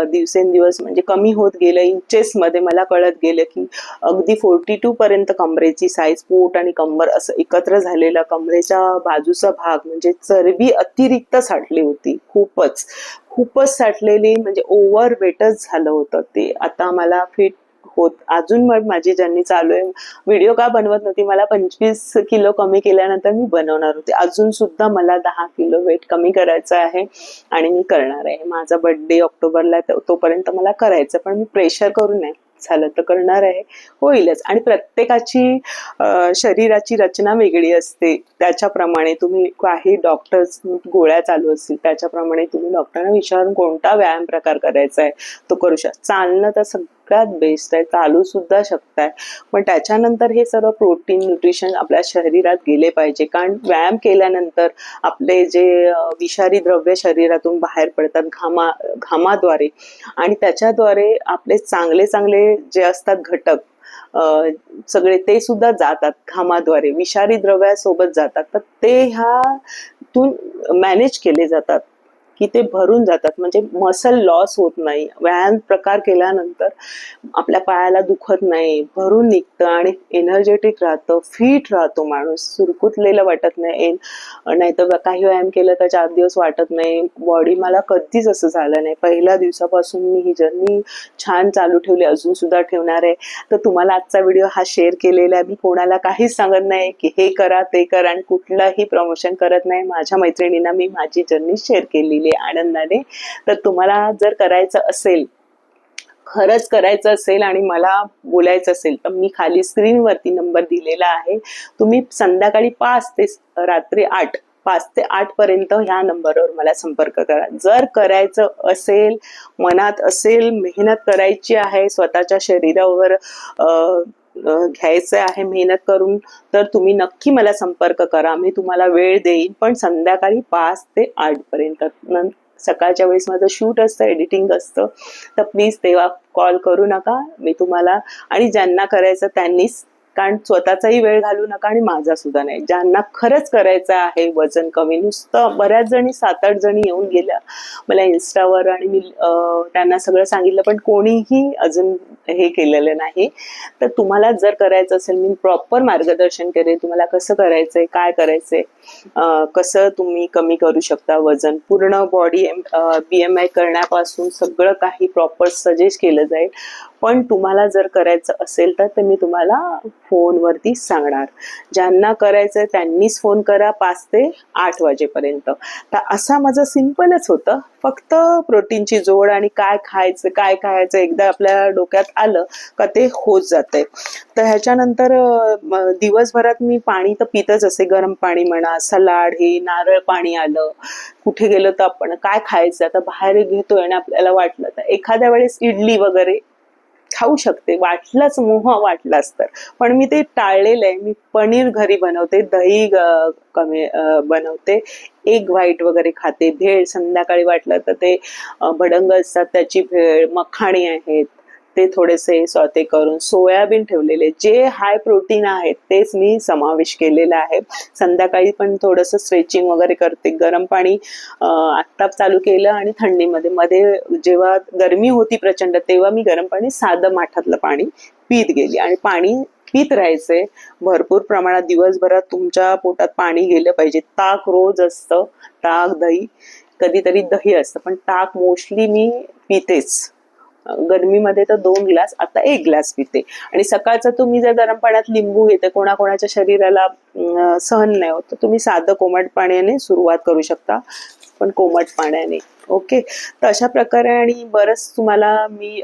दिवसेंदिवस म्हणजे कमी होत गेलं. इंचेसमध्ये मला कळत गेलं की अगदी 42 पर्यंत कमरेची साईज, पोट आणि कंबर असं एकत्र झालेला कमरेच्या बाजूचा भाग, म्हणजे चरबी अतिरिक्त साठली होती. खूपच साठलेली, म्हणजे ओव्हर वेटच झालं होतं ते. आता मला फिट होत अजून मग माझी जर्नी चालू आहे. व्हिडिओ का बनवत नव्हती, मला 25 किलो कमी केल्यानंतर मी बनवणार होते. अजून सुद्धा मला 10 किलो वेट कमी करायचं आहे आणि मी करणार आहे. माझा बर्थडे ऑक्टोबरला, तोपर्यंत मला करायचं, पण मी प्रेशर करू नये, झालं तर करणार आहे, होईलच. आणि प्रत्येकाची शरीराची रचना वेगळी असते. त्याच्याप्रमाणे तुम्ही काही डॉक्टर्स गोळ्या चालू असतील त्याच्याप्रमाणे तुम्ही डॉक्टरांना विचारून कोणता व्यायाम प्रकार करायचा आहे तो करू शकता. चालणं तर सगळ्यात बेस्ट आहे, चालू सुद्धा शकताय, पण त्याच्यानंतर हे सर्व प्रोटीन, न्यूट्रिशन आपल्या शरीरात गेले पाहिजे. कारण व्यायाम केल्यानंतर आपले जे विषारी द्रव्य शरीरातून बाहेर पडतात घामाद्वारे, आणि त्याच्याद्वारे आपले चांगले जे असतात घटक सगळे ते सुद्धा जातात घामाद्वारे, विषारी द्रव्यासोबत जातात. तर ते ह्यातून मॅनेज केले जातात की ते भरून जातात, म्हणजे मसल लॉस होत नाही. व्यायाम प्रकार केल्यानंतर आपल्या पायाला दुखत नाही, भरून निघतं आणि एनर्जेटिक राहतं, फिट राहतो माणूस, सुरकुतलेलं वाटत नाही. नाहीतर काही व्यायाम केलं तर 4 दिवस वाटत नाही बॉडी. मला कधीच असं झालं नाही. पहिल्या दिवसापासून मी ही जर्नी छान चालू ठेवली, अजून सुद्धा ठेवणार आहे. तर तुम्हाला आजचा व्हिडिओ हा शेअर केलेला आहे. मी कोणाला काहीच सांगत नाही की हे करा ते करा, आणि कुठलंही प्रमोशन करत नाही. माझ्या मैत्रिणींना मी माझी जर्नी शेअर केलेली आहे आनंदाने. तर तुम्हाला जर करायचं असेल, खरंच करायचं असेल आणि मला बोलायचं असेल, तर मी खाली स्क्रीनवरती नंबर दिलेला आहे. तुम्ही संध्याकाळी 5 ते रात्री 8 पर्यंत ह्या नंबरवर मला संपर्क करा. जर करायचं असेल, मनात असेल, मेहनत करायची आहे, स्वतःच्या शरीरावर घ्यायचं आहे मेहनत करून, तर तुम्ही नक्की मला संपर्क करा. मी तुम्हाला वेळ देईन, पण संध्याकाळी 5 ते 8 पर्यंत. सकाळच्या वेळेस माझं शूट असतं, एडिटिंग असतं, तर प्लीज तेव्हा कॉल करू नका. मी तुम्हाला, आणि ज्यांना करायचं त्यांनीच, कारण स्वतःचाही वेळ घालू नका आणि माझा सुद्धा नाही. ज्यांना खरंच करायचं आहे वजन कमी, नुसतं बऱ्याच जणी 7-8 जणी येऊन गेल्या मला इन्स्टावर, आणि मी त्यांना सगळं सांगितलं, पण कोणीही अजून हे केलेलं नाही. तर तुम्हाला जर करायचं असेल, मी प्रॉपर मार्गदर्शन करेन तुम्हाला कसं करायचंय, काय करायचंय, कसं तुम्ही कमी करू शकता वजन. पूर्ण बॉडी BMI करण्यापासून सगळं काही प्रॉपर सजेस्ट केलं जाईल. पण तुम्हाला जर करायचं असेल तर मी तुम्हाला फोनवरती सांगणार. ज्यांना करायचंय त्यांनीच फोन करा 5 ते 8 वाजेपर्यंत. तर असा माझं सिंपलच होतं, फक्त प्रोटीनची जोड आणि काय खायचं एकदा आपल्या डोक्यात आलं का ते होत जातंय. तर ह्याच्यानंतर दिवसभरात मी पाणी तर पितच असते, गरम पाणी म्हणा, सलाड, हे नारळ पाणी आलं. कुठे गेलो तर आपण काय खायचं, आता बाहेर घेतोय आणि आपल्याला वाटलं तर एखाद्या वेळेस इडली वगैरे खाऊ शकते, वाटलाच मोह वाटलाच तर. पण मी ते टाळलेलं आहे. मी पनीर घरी बनवते, दही कमी बनवते, एग व्हाईट वगैरे खाते, भेळ संध्याकाळी वाटलं तर ते भडंग असतात त्याची भेळ, मखाणे आहेत ते थोडेसे सॉते करून, सोयाबीन ठेवलेले, जे हाय प्रोटीन आहेत तेच मी समावेश केलेला आहे. संध्याकाळी पण थोडंसं स्ट्रेचिंग वगैरे करते. गरम पाणी आत्ता चालू केलं, आणि मध्ये जेव्हा गरमी होती प्रचंड तेव्हा मी गरम पाणी, साधं माठातलं पाणी पीत गेली. आणि पाणी पीत राहायचंय भरपूर प्रमाणात. दिवसभरात तुमच्या पोटात पाणी गेलं पाहिजे. ताक रोज असतं, ताक, दही, कधीतरी दही असतं, पण ताक मोस्टली मी पितेच. गरमीमध्ये तर 2 ग्लास, आता 1 ग्लास पिते. आणि सकाळचा तुम्ही जर गरम पाण्यात लिंबू घेते, कोणाकोणाच्या शरीराला सहन नाही होत, तर तुम्ही साधं कोमट पाण्याने सुरुवात करू शकता. पण कोमट पाण्याने. ओके, तर अशा प्रकारे आणि बरंच तुम्हाला मी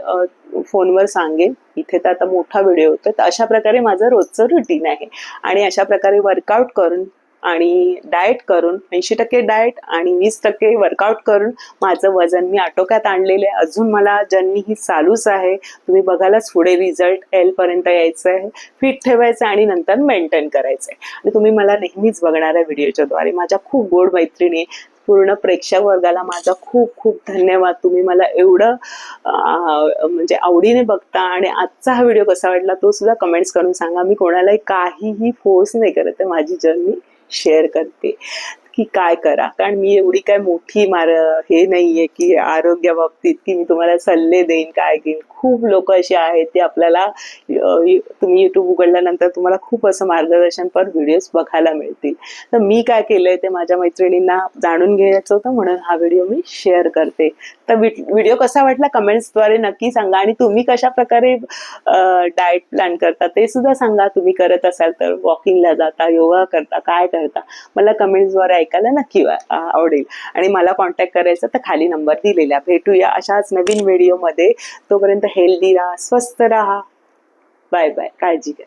फोनवर सांगेन. इथे तर आता मोठा व्हिडिओ होतो. तर अशा प्रकारे माझं रोजचं रुटीन आहे आणि अशा प्रकारे वर्कआउट करून आणि डाएट करून 80% डाएट आणि 20% वर्कआउट करून माझं वजन मी आटोक्यात आणलेलं आहे. अजून मला जर्नी ही चालूच आहे. तुम्ही बघायलाच पुढे रिझल्ट पर्यंत यायचं आहे, फिट ठेवायचं आणि नंतर मेंटेन करायचं आहे. आणि तुम्ही मला नेहमीच बघणाऱ्या व्हिडिओच्या द्वारे माझ्या खूप गोड मैत्रिणी, पूर्ण प्रेक्षक वर्गाला माझा खूप खूप धन्यवाद. तुम्ही मला एवढं म्हणजे आवडीने बघता आणि आजचा हा व्हिडिओ कसा वाटला तो सुद्धा कमेंट्स करून सांगा. मी कोणालाही काहीही फोर्स नाही करत आहे, माझी जर्नी शेअर करते की काय करा. कारण मी एवढी काय मोठी हे नाहीये की आरोग्या बाबतीत की मी तुम्हाला सल्ले देईन काय घेईन. खूप लोक असे आहेत ते आपल्याला तुम्ही युट्यूब उघडल्यानंतर तुम्हाला खूप असं मार्गदर्शनपर व्हिडिओज बघायला मिळतील. तर मी काय केलंय ते माझ्या मैत्रिणींना जाणून घ्यायचं होतं म्हणून हा व्हिडिओ मी शेअर करते. तर व्हिडिओ कसा वाटला कमेंट्सद्वारे नक्की सांगा आणि तुम्ही कशा प्रकारे डाएट प्लॅन करता ते सुद्धा सांगा. तुम्ही करत असाल तर वॉकिंगला जाता, योगा करता, काय करता, मला कमेंट्सद्वारे ऐकायला नक्की आवडेल. आणि मला कॉन्टॅक्ट करायचं तर खाली नंबर दिलेला. भेटूया अशाच नवीन व्हिडिओमध्ये. तोपर्यंत हेल्दी राहा, स्वस्थ राहा. बाय बाय, काळजी घ्या.